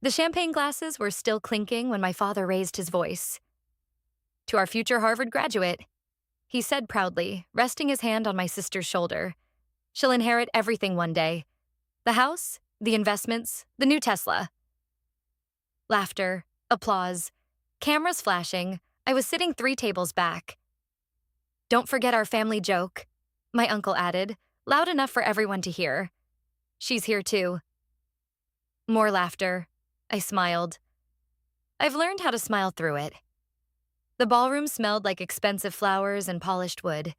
The champagne glasses were still clinking when my father raised his voice. "To our future Harvard graduate," he said proudly, resting his hand on my sister's shoulder. "She'll inherit everything one day. The house, the investments, the new Tesla." Laughter, applause, cameras flashing. I was sitting 3 tables back. "Don't forget our family joke," my uncle added, loud enough for everyone to hear. "She's here too." More laughter. I smiled. I've learned how to smile through it. The ballroom smelled like expensive flowers and polished wood.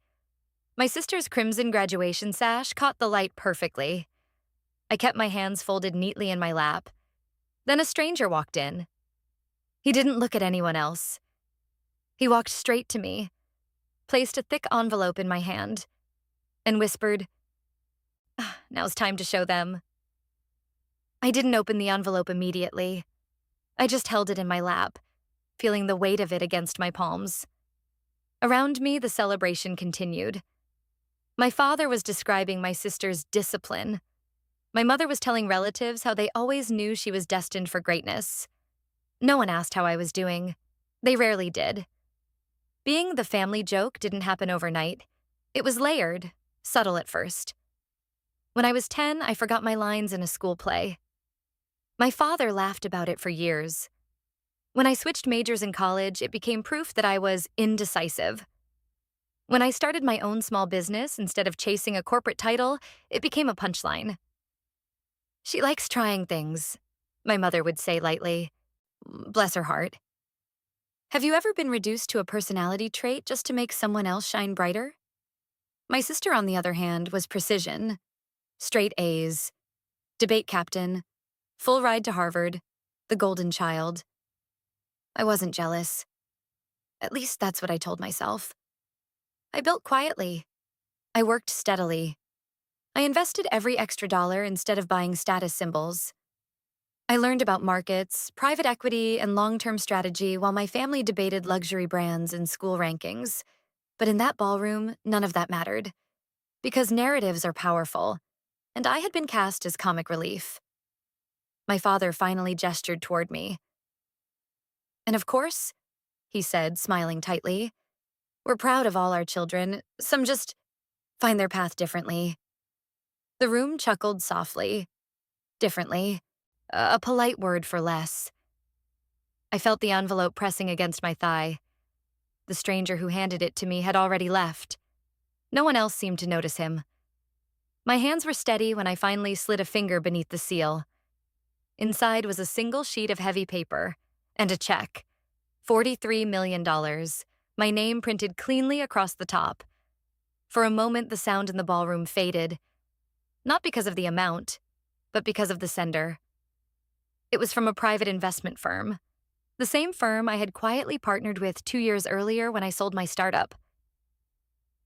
My sister's crimson graduation sash caught the light perfectly. I kept my hands folded neatly in my lap. Then a stranger walked in. He didn't look at anyone else. He walked straight to me, placed a thick envelope in my hand, and whispered, "Now's time to show them." I didn't open the envelope immediately. I just held it in my lap, feeling the weight of it against my palms. Around me, the celebration continued. My father was describing my sister's discipline. My mother was telling relatives how they always knew she was destined for greatness. No one asked how I was doing. They rarely did. Being the family joke didn't happen overnight. It was layered, subtle at first. When I was 10, I forgot my lines in a school play. My father laughed about it for years. When I switched majors in college, it became proof that I was indecisive. When I started my own small business instead of chasing a corporate title, it became a punchline. "She likes trying things," my mother would say lightly. Bless her heart. Have you ever been reduced to a personality trait just to make someone else shine brighter? My sister, on the other hand, was precision. Straight A's, debate captain, full ride to Harvard, the golden child. I wasn't jealous. At least that's what I told myself. I built quietly. I worked steadily. I invested every extra dollar instead of buying status symbols. I learned about markets, private equity, and long-term strategy while my family debated luxury brands and school rankings. But in that ballroom, none of that mattered. Because narratives are powerful, and I had been cast as comic relief. My father finally gestured toward me. "And of course," he said, smiling tightly, "we're proud of all our children. Some just find their path differently." The room chuckled softly. Differently. A polite word for less. I felt the envelope pressing against my thigh. The stranger who handed it to me had already left. No one else seemed to notice him. My hands were steady when I finally slid a finger beneath the seal. Inside was a single sheet of heavy paper and a check. $43 million. My name printed cleanly across the top. For a moment, the sound in the ballroom faded. Not because of the amount, but because of the sender. It was from a private investment firm. The same firm I had quietly partnered with 2 years earlier when I sold my startup.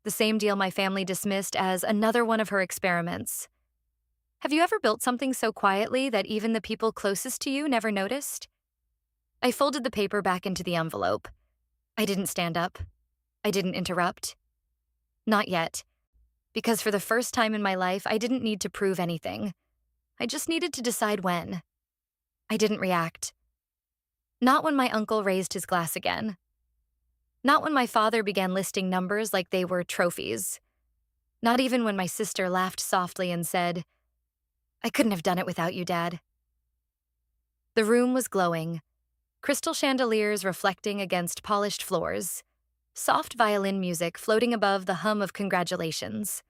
The same deal my family dismissed as another one of her experiments. Have you ever built something so quietly that even the people closest to you never noticed? I folded the paper back into the envelope. I didn't stand up. I didn't interrupt. Not yet. Because for the first time in my life, I didn't need to prove anything. I just needed to decide when. I didn't react. Not when my uncle raised his glass again. Not when my father began listing numbers like they were trophies. Not even when my sister laughed softly and said, "I couldn't have done it without you, Dad." The room was glowing, crystal chandeliers reflecting against polished floors, soft violin music floating above the hum of congratulations.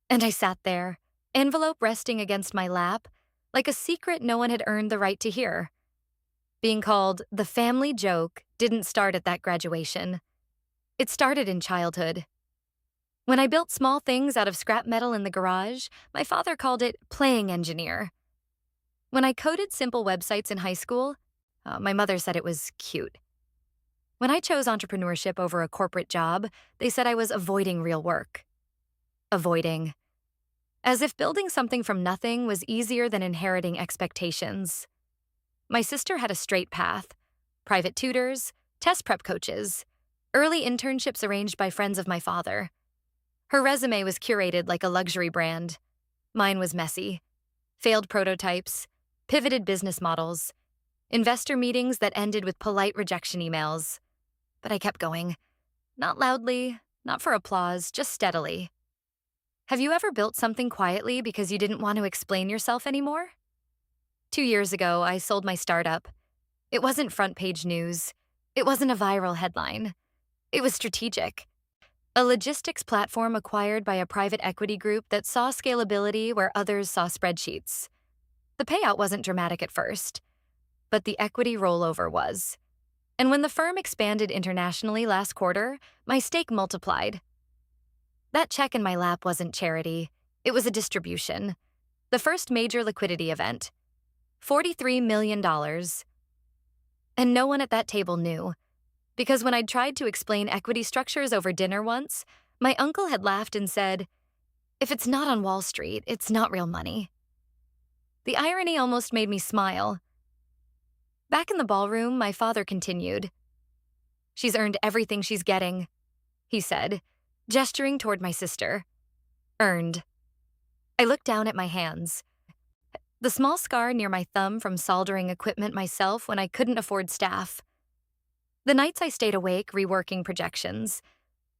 And I sat there, envelope resting against my lap, like a secret no one had earned the right to hear. Being called the family joke didn't start at that graduation. It started in childhood. When I built small things out of scrap metal in the garage, my father called it playing engineer. When I coded simple websites in high school, my mother said it was cute. When I chose entrepreneurship over a corporate job, they said I was avoiding real work. Avoiding. As if building something from nothing was easier than inheriting expectations. My sister had a straight path: private tutors, test prep coaches, early internships arranged by friends of my father. Her resume was curated like a luxury brand. Mine was messy. Failed prototypes, pivoted business models, Investor meetings that ended with polite rejection emails. But I kept going. Not loudly, not for applause, just steadily. Have you ever built something quietly because you didn't want to explain yourself anymore? 2 years ago, I sold my startup. It wasn't front page news. It wasn't a viral headline. It was strategic. A logistics platform acquired by a private equity group that saw scalability where others saw spreadsheets. The payout wasn't dramatic at first, but the equity rollover was. And when the firm expanded internationally last quarter, my stake multiplied. That check in my lap wasn't charity. It was a distribution. The first major liquidity event. $43 million. And no one at that table knew. Because when I'd tried to explain equity structures over dinner once, my uncle had laughed and said, "If it's not on Wall Street, it's not real money." The irony almost made me smile. Back in the ballroom, my father continued. "She's earned everything she's getting," he said, gesturing toward my sister. Earned. I looked down at my hands. The small scar near my thumb from soldering equipment myself when I couldn't afford staff. The nights I stayed awake reworking projections.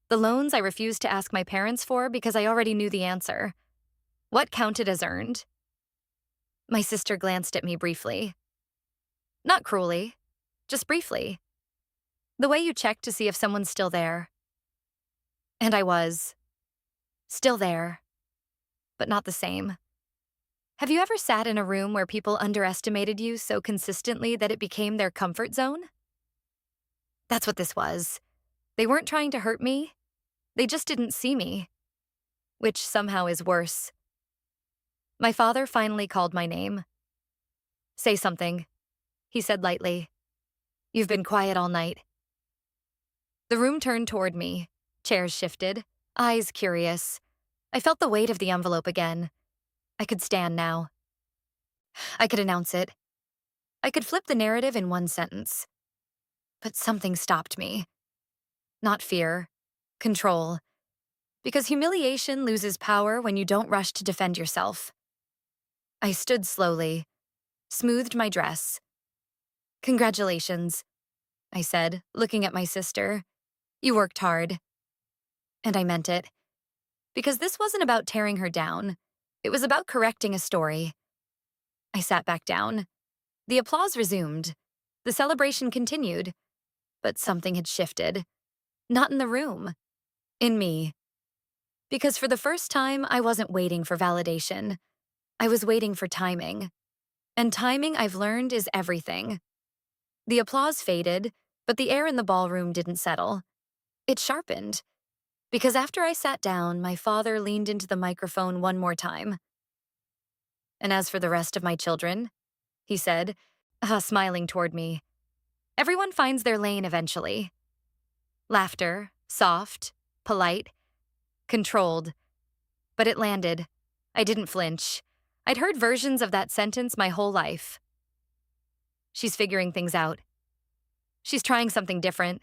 The loans I refused to ask my parents for because I already knew the answer. What counted as earned? My sister glanced at me briefly. Not cruelly, just briefly. The way you check to see if someone's still there. And I was. Still there. But not the same. Have you ever sat in a room where people underestimated you so consistently that it became their comfort zone? That's what this was. They weren't trying to hurt me. They just didn't see me. Which somehow is worse. My father finally called my name. "Say something," he said lightly. "You've been quiet all night." The room turned toward me. Chairs shifted, eyes curious. I felt the weight of the envelope again. I could stand now. I could announce it. I could flip the narrative in one sentence. But something stopped me. Not fear, control. Because humiliation loses power when you don't rush to defend yourself. I stood slowly, smoothed my dress. "Congratulations," I said, looking at my sister. "You worked hard." And I meant it. Because this wasn't about tearing her down. It was about correcting a story. I sat back down. The applause resumed. The celebration continued. But something had shifted. Not in the room. In me. Because for the first time, I wasn't waiting for validation. I was waiting for timing. And timing, I've learned, is everything. The applause faded, but the air in the ballroom didn't settle. It sharpened. Because after I sat down, my father leaned into the microphone one more time. "And as for the rest of my children," he said, smiling toward me, "everyone finds their lane eventually." Laughter, soft, polite, controlled. But it landed. I didn't flinch. I'd heard versions of that sentence my whole life. "She's figuring things out. She's trying something different.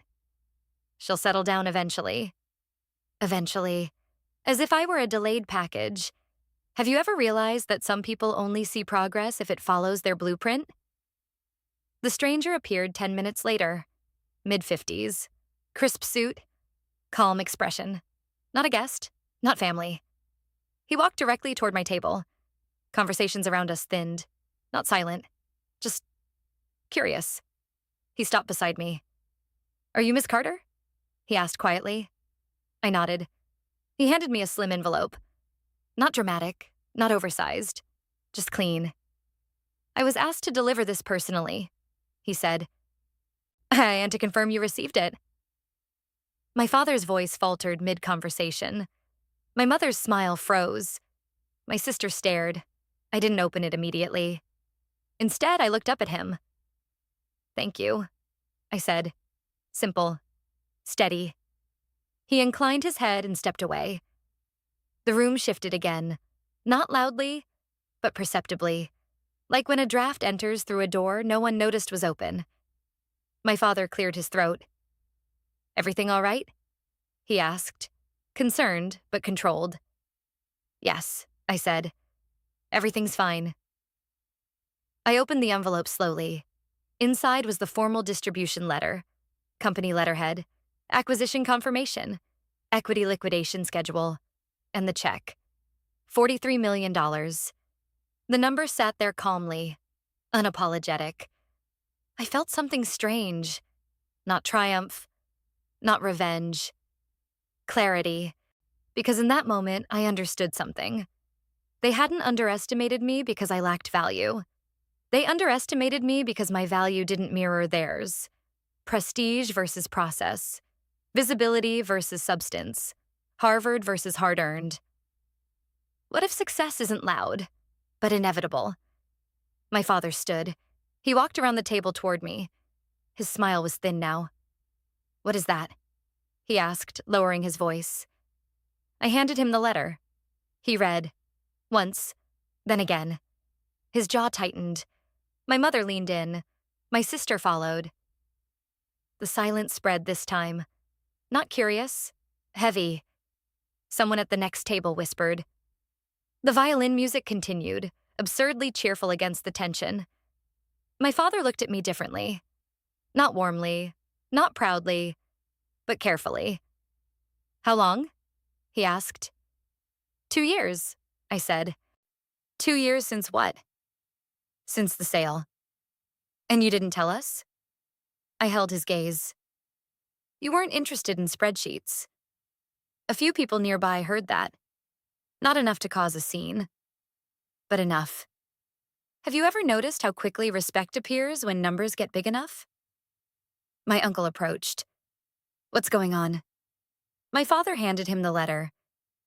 She'll settle down eventually." Eventually. As if I were a delayed package. Have you ever realized that some people only see progress if it follows their blueprint? The stranger appeared 10 minutes later. Mid-50s. Crisp suit. Calm expression. Not a guest. Not family. He walked directly toward my table. Conversations around us thinned. Not silent. Just curious. He stopped beside me. "Are you Miss Carter?" he asked quietly. I nodded. He handed me a slim envelope. Not dramatic, not oversized, just clean. "I was asked to deliver this personally," he said. "And to confirm you received it." My father's voice faltered mid-conversation. My mother's smile froze. My sister stared. I didn't open it immediately. Instead, I looked up at him. "Thank you," I said. Simple. Steady. He inclined his head and stepped away. The room shifted again. Not loudly, but perceptibly. Like when a draft enters through a door no one noticed was open. My father cleared his throat. "Everything all right?" he asked. Concerned, but controlled. "Yes," I said. "Everything's fine." I opened the envelope slowly. Inside was the formal distribution letter, company letterhead, acquisition confirmation, equity liquidation schedule, and the check. $43 million. The number sat there calmly, unapologetic. I felt something strange. Not triumph, not revenge. Clarity. Because in that moment, I understood something. They hadn't underestimated me because I lacked value. They underestimated me because my value didn't mirror theirs. Prestige versus process. Visibility versus substance. Harvard versus hard-earned. What if success isn't loud, but inevitable? My father stood. He walked around the table toward me. His smile was thin now. "What is that?" he asked, lowering his voice. I handed him the letter. He read. Once, then again. His jaw tightened. My mother leaned in. My sister followed. The silence spread this time. Not curious, heavy. Someone at the next table whispered. The violin music continued, absurdly cheerful against the tension. My father looked at me differently. Not warmly, not proudly, but carefully. "How long?" he asked. 2 years, I said. 2 years since what? Since the sale. And you didn't tell us? I held his gaze. You weren't interested in spreadsheets. A few people nearby heard that. Not enough to cause a scene, but enough. Have you ever noticed how quickly respect appears when numbers get big enough? My uncle approached. What's going on? My father handed him the letter.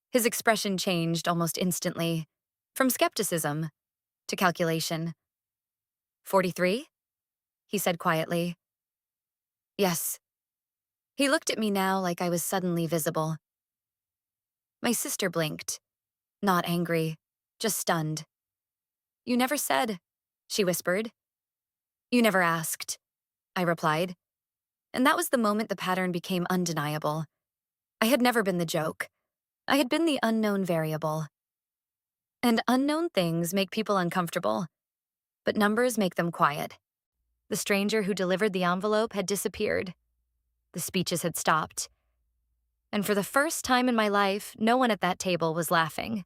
His expression changed almost instantly, from skepticism to calculation. 43? He said quietly. Yes. He looked at me now like I was suddenly visible. My sister blinked. Not angry, just stunned. You never said, she whispered. You never asked, I replied. And that was the moment the pattern became undeniable. I had never been the joke. I had been the unknown variable. And unknown things make people uncomfortable, but numbers make them quiet. The stranger who delivered the envelope had disappeared. The speeches had stopped. And for the first time in my life, no one at that table was laughing.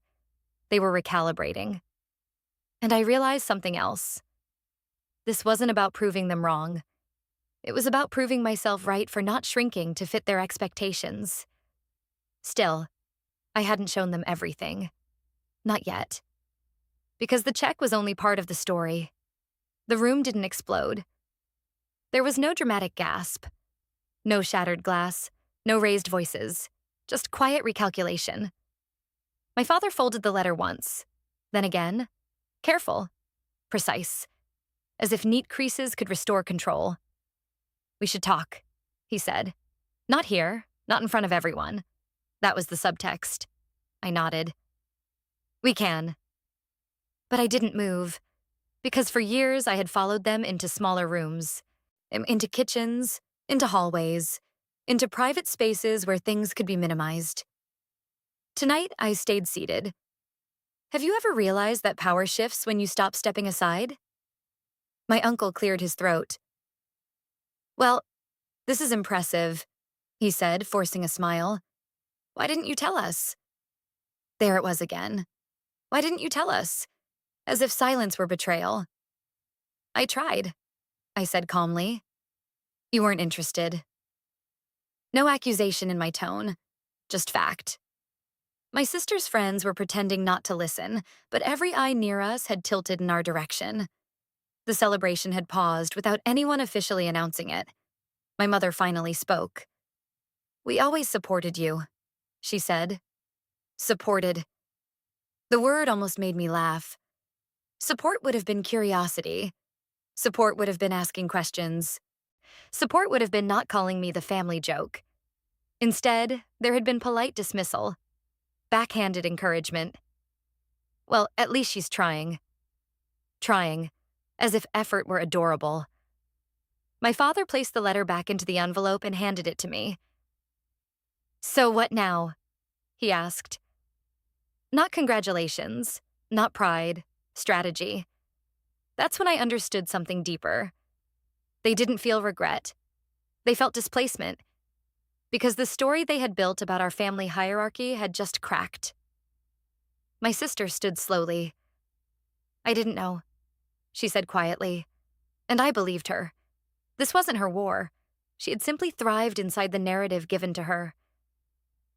They were recalibrating. And I realized something else. This wasn't about proving them wrong. It was about proving myself right for not shrinking to fit their expectations. Still, I hadn't shown them everything. Not yet. Because the check was only part of the story. The room didn't explode. There was no dramatic gasp. No shattered glass. No raised voices. Just quiet recalculation. My father folded the letter once. Then again. Careful. Precise. As if neat creases could restore control. We should talk, he said. Not here. Not in front of everyone. That was the subtext. I nodded. We can. But I didn't move, because for years I had followed them into smaller rooms, into kitchens, into hallways, into private spaces where things could be minimized. Tonight, I stayed seated. Have you ever realized that power shifts when you stop stepping aside? My uncle cleared his throat. Well, this is impressive, he said, forcing a smile. Why didn't you tell us? There it was again. Why didn't you tell us? As if silence were betrayal. I tried, I said calmly. You weren't interested. No accusation in my tone, just fact. My sister's friends were pretending not to listen, but every eye near us had tilted in our direction. The celebration had paused without anyone officially announcing it. My mother finally spoke. We always supported you, she said. Supported. The word almost made me laugh. Support would have been curiosity. Support would have been asking questions. Support would have been not calling me the family joke. Instead, there had been polite dismissal. Backhanded encouragement. Well, at least she's trying. Trying, as if effort were adorable. My father placed the letter back into the envelope and handed it to me. So what now? He asked. Not congratulations, not pride, strategy. That's when I understood something deeper. They didn't feel regret. They felt displacement, because the story they had built about our family hierarchy had just cracked. My sister stood slowly. "I didn't know," she said quietly, and I believed her. This wasn't her war. She had simply thrived inside the narrative given to her.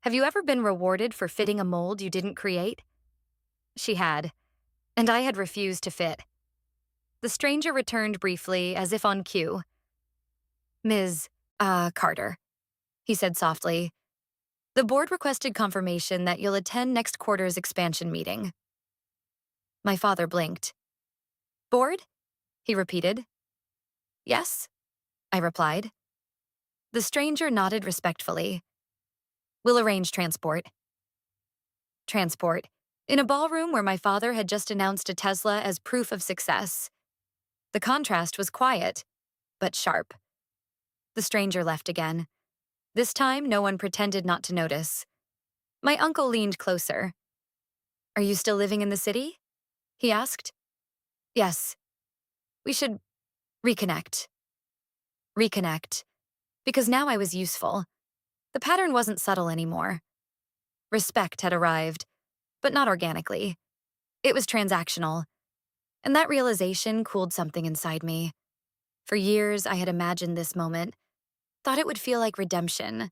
Have you ever been rewarded for fitting a mold you didn't create? She had, and I had refused to fit. The stranger returned briefly, as if on cue. "Ms. Carter," he said softly. "The board requested confirmation that you'll attend next quarter's expansion meeting." My father blinked. "Board?" he repeated. "Yes," I replied. The stranger nodded respectfully. "We'll arrange transport." Transport. In a ballroom where my father had just announced a Tesla as proof of success. The contrast was quiet, but sharp. The stranger left again. This time, no one pretended not to notice. My uncle leaned closer. "Are you still living in the city?" he asked. "Yes. We should reconnect." Reconnect. Because now I was useful. The pattern wasn't subtle anymore. Respect had arrived, but not organically. It was transactional. And that realization cooled something inside me. For years, I had imagined this moment, thought it would feel like redemption.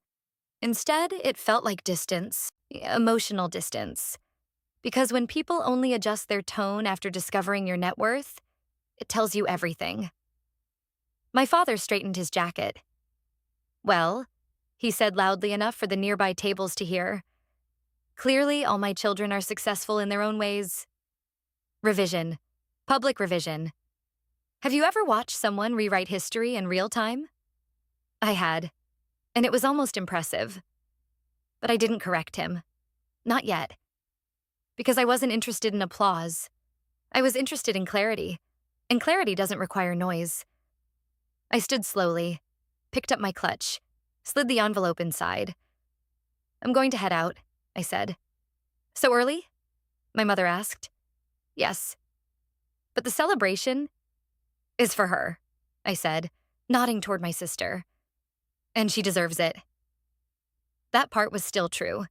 Instead, it felt like distance, emotional distance. Because when people only adjust their tone after discovering your net worth, it tells you everything. My father straightened his jacket. "Well," he said loudly enough for the nearby tables to hear. "Clearly, all my children are successful in their own ways." Revision. Public revision. Have you ever watched someone rewrite history in real time? I had, and it was almost impressive. But I didn't correct him. Not yet. Because I wasn't interested in applause. I was interested in clarity, and clarity doesn't require noise. I stood slowly, picked up my clutch, slid the envelope inside. "I'm going to head out," I said. "So early?" my mother asked. "Yes. But the celebration is for her," I said, nodding toward my sister. "And she deserves it." That part was still true.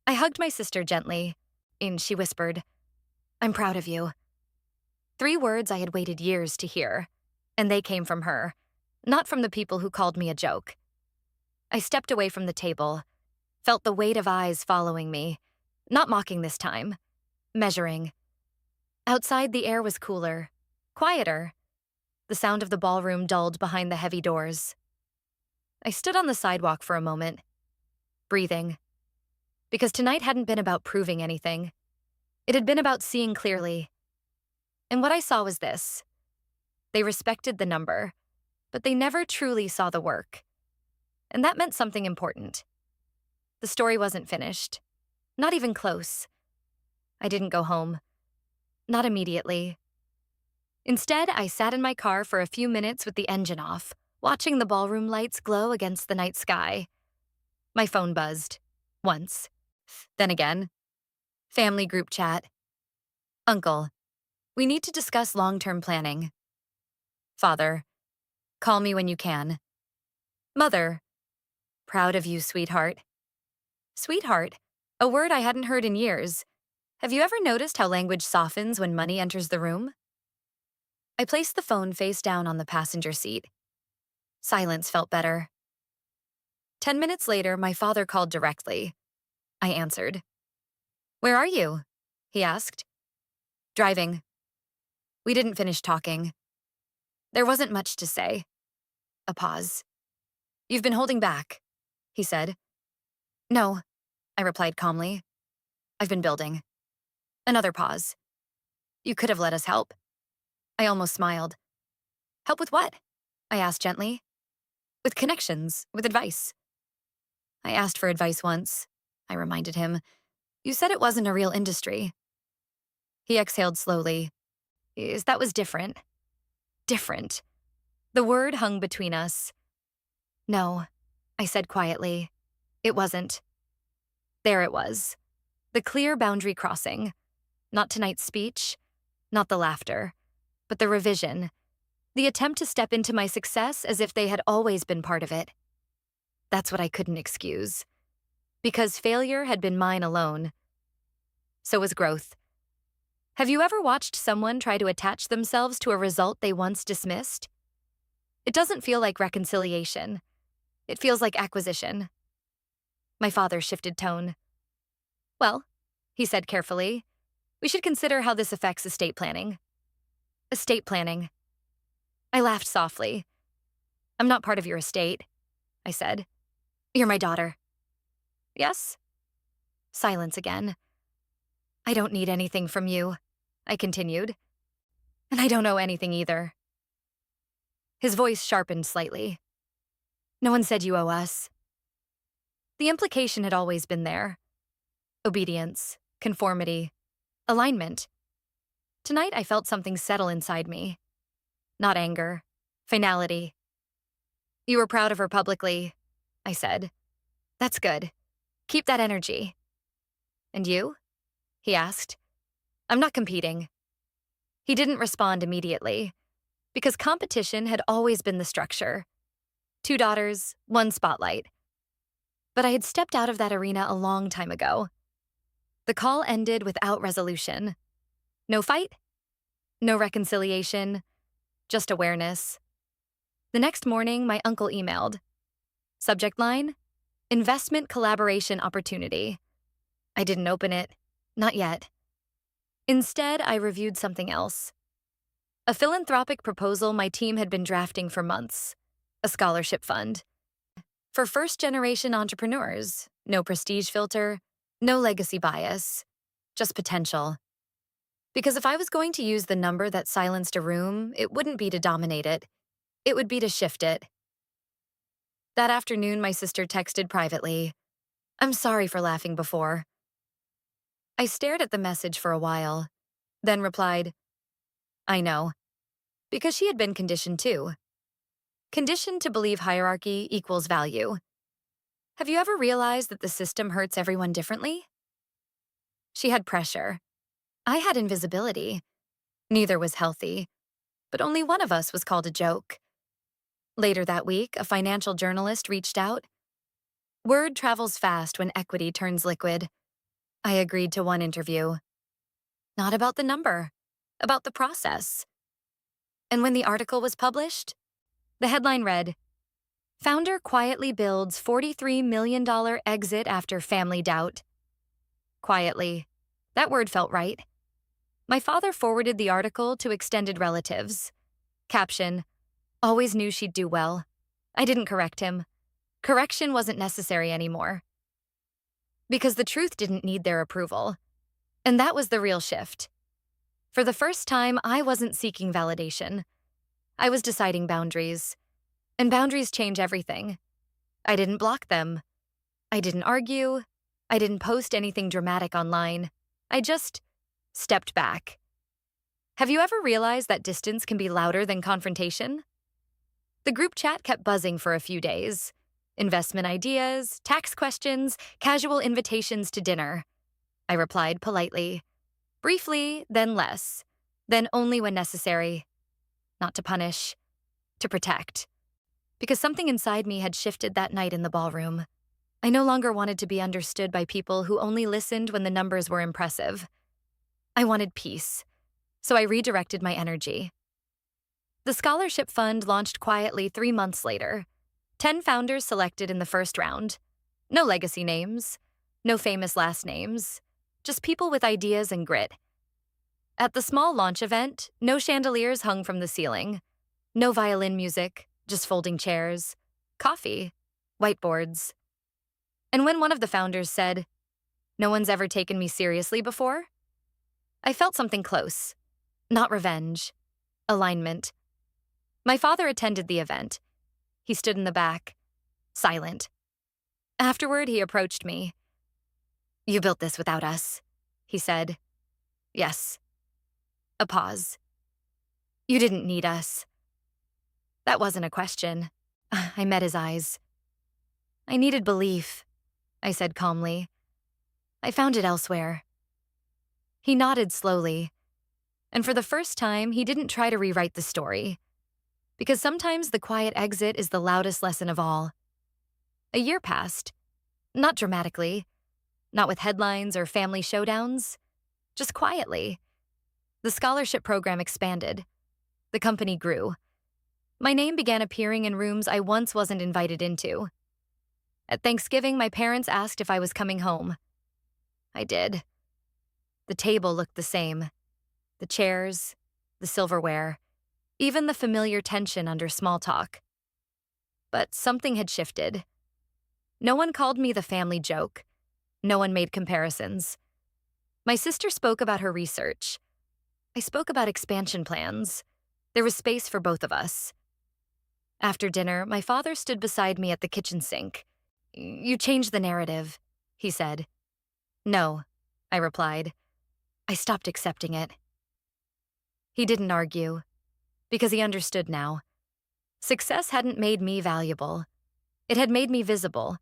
I hugged my sister gently, and she whispered, "I'm proud of you." 3 words I had waited years to hear, and they came from her, not from the people who called me a joke. I stepped away from the table, felt the weight of eyes following me, not mocking this time, measuring. Outside, the air was cooler, quieter. The sound of the ballroom dulled behind the heavy doors. I stood on the sidewalk for a moment, breathing. Because tonight hadn't been about proving anything. It had been about seeing clearly. And what I saw was this. They respected the number, but they never truly saw the work. And that meant something important. The story wasn't finished. Not even close. I didn't go home. Not immediately. Instead, I sat in my car for a few minutes with the engine off, watching the ballroom lights glow against the night sky. My phone buzzed. Once. Then again. Family group chat. "Uncle, we need to discuss long-term planning." Father, "Call me when you can." Mother, "Proud of you, sweetheart." Sweetheart, a word I hadn't heard in years. Have you ever noticed how language softens when money enters the room? I placed the phone face down on the passenger seat. Silence felt better. 10 minutes later, my father called directly. I answered. "Where are you?" he asked. "Driving." We didn't finish talking. There wasn't much to say. A pause. "You've been holding back," he said. "No," I replied calmly. "I've been building." Another pause. "You could have let us help." I almost smiled. "Help with what?" I asked gently. "With connections, with advice." "I asked for advice once," I reminded him. "You said it wasn't a real industry." He exhaled slowly. That was different. Different. The word hung between us. "No," I said quietly. "It wasn't." There it was. The clear boundary crossing. Not tonight's speech, not the laughter, but the revision. The attempt to step into my success as if they had always been part of it. That's what I couldn't excuse. Because failure had been mine alone. So was growth. Have you ever watched someone try to attach themselves to a result they once dismissed? It doesn't feel like reconciliation. It feels like acquisition. My father shifted tone. Well, he said carefully, we should consider how this affects estate planning. Estate planning. I laughed softly. I'm not part of your estate, I said. You're my daughter. Yes? Silence again. I don't need anything from you, I continued. And I don't owe anything either. His voice sharpened slightly. No one said you owe us. The implication had always been there. Obedience, conformity, alignment. Tonight I felt something settle inside me. Not anger, finality. You were proud of her publicly, I said. That's good. Keep that energy. And you? He asked. I'm not competing. He didn't respond immediately, because competition had always been the structure. 2 daughters, 1 spotlight. But I had stepped out of that arena a long time ago. The call ended without resolution. No fight, no reconciliation, just awareness. The next morning, my uncle emailed. Subject line, investment collaboration opportunity. I didn't open it, not yet. Instead, I reviewed something else. A philanthropic proposal my team had been drafting for months. A scholarship fund. For first-generation entrepreneurs, no prestige filter, no legacy bias, just potential. Because if I was going to use the number that silenced a room, it wouldn't be to dominate it. It would be to shift it. That afternoon, my sister texted privately, I'm sorry for laughing before. I stared at the message for a while, then replied, I know. Because she had been conditioned too. Conditioned to believe hierarchy equals value. Have you ever realized that the system hurts everyone differently? She had pressure. I had invisibility. Neither was healthy, but only one of us was called a joke. Later that week, a financial journalist reached out. Word travels fast when equity turns liquid. I agreed to one interview. Not about the number, about the process. And when the article was published, the headline read, Founder quietly builds $43 million exit after family doubt. Quietly. That word felt right. My father forwarded the article to extended relatives. Caption, always knew she'd do well. I didn't correct him. Correction wasn't necessary anymore. Because the truth didn't need their approval. And that was the real shift. For the first time, I wasn't seeking validation. I was deciding boundaries. And boundaries change everything. I didn't block them. I didn't argue. I didn't post anything dramatic online. I just stepped back. Have you ever realized that distance can be louder than confrontation? The group chat kept buzzing for a few days. Investment ideas, tax questions, casual invitations to dinner. I replied politely. Briefly, then less. Then only when necessary. Not to punish. To protect. Because something inside me had shifted that night in the ballroom. I no longer wanted to be understood by people who only listened when the numbers were impressive. I wanted peace, so I redirected my energy. The scholarship fund launched quietly 3 months later. 10 founders selected in the first round. No legacy names, no famous last names, just people with ideas and grit. At the small launch event, no chandeliers hung from the ceiling, no violin music, just folding chairs, coffee, whiteboards. And when one of the founders said, "No one's ever taken me seriously before," I felt something close. Not revenge. Alignment. My father attended the event. He stood in the back, silent. Afterward, he approached me. "You built this without us," he said. "Yes." A pause. "You didn't need us." That wasn't a question. I met his eyes. "I needed belief," I said calmly. "I found it elsewhere." He nodded slowly, and for the first time, he didn't try to rewrite the story. Because sometimes the quiet exit is the loudest lesson of all. A year passed. Not dramatically, not with headlines or family showdowns, just quietly. The scholarship program expanded. The company grew. My name began appearing in rooms I once wasn't invited into. At Thanksgiving, my parents asked if I was coming home. I did. The table looked the same. The chairs, the silverware, even the familiar tension under small talk. But something had shifted. No one called me the family joke. No one made comparisons. My sister spoke about her research. I spoke about expansion plans. There was space for both of us. After dinner, my father stood beside me at the kitchen sink. "You changed the narrative," he said. "No," I replied. I stopped accepting it. He didn't argue, because he understood now. Success hadn't made me valuable. It had made me visible.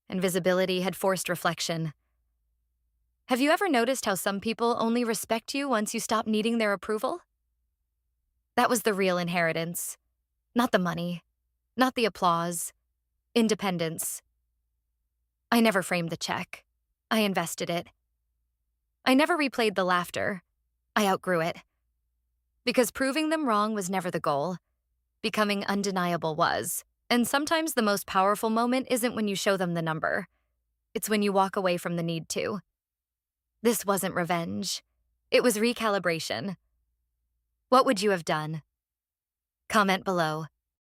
And visibility had forced reflection. Have you ever noticed how some people only respect you once you stop needing their approval? That was the real inheritance. Not the money, not the applause. Independence. I never framed the check. I invested it. I never replayed the laughter. I outgrew it. Because proving them wrong was never the goal. Becoming undeniable was. And sometimes the most powerful moment isn't when you show them the number. It's when you walk away from the need to. This wasn't revenge. It was recalibration. What would you have done? Comment below.